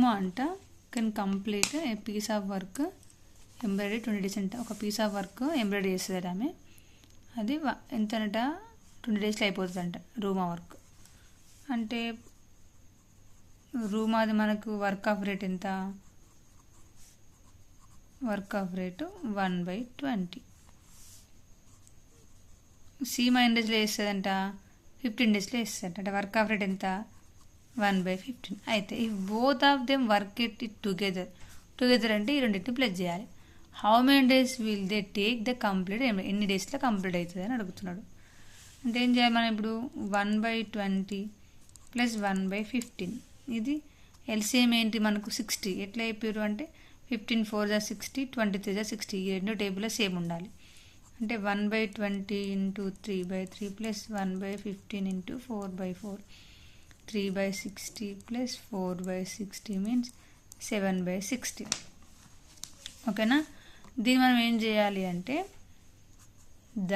రూమా అంట can complete a piece of work embroidery 20 days అంట. ఒక పీస్ ఆఫ్ వర్క్ ఎంబ్రాయిడరీ చేస్తుంది ఆమె, అది ఎంతనట 20 daysలో అయిపోతుందంట రూమా వర్క్. అంటే రూమాది మనకు వర్క్ ఆఫ్ రేట్ ఎంత, వర్క్ ఆఫ్ రేటు 1/20. సీమా ఎన్ని డేస్లో వేస్తుందంట, 15 daysలో వేస్తుందంట. అంటే వర్క్ ఆఫ్ రేట్ ఎంత, 1/15. అయితే ఈ both of them work it together అంటే ఈ రెండింటిని ప్లస్ చేయాలి. How many days will they take the complete, ఎన్ని డేస్లో కంప్లీట్ అవుతుంది అని అడుగుతున్నాడు. అంటే ఏం చేయాలి మనం ఇప్పుడు 1/20 ప్లస్ 1/15. ఇది ఎల్సిఎం ఏంటి మనకు 60. ఎట్లా అయిపోయారు అంటే 15 4 × 60, 23 × 60. ఈ రెండు టేబుల్లో సేమ్ ఉండాలి. అంటే 1/20 × 3/3 ప్లస్ 1/15 × 4/4, 3/60 ప్లస్ 4/60 మీన్స్ 7/60. ఓకేనా. దీన్ని మనం ఏం చేయాలి అంటే the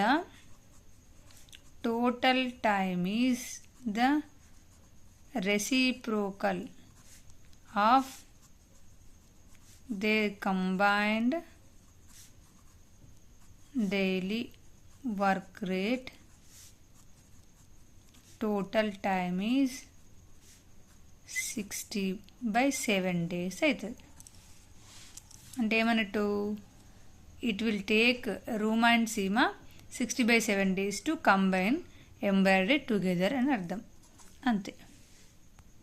total time is the reciprocal of their combined daily work rate. Total time is 60/7 days అవుతుంది. అంటే ఏమన్నట్టు, it will take Ruma and Seema 60/7 days to combine embroidery together అని అర్థం. అంతే.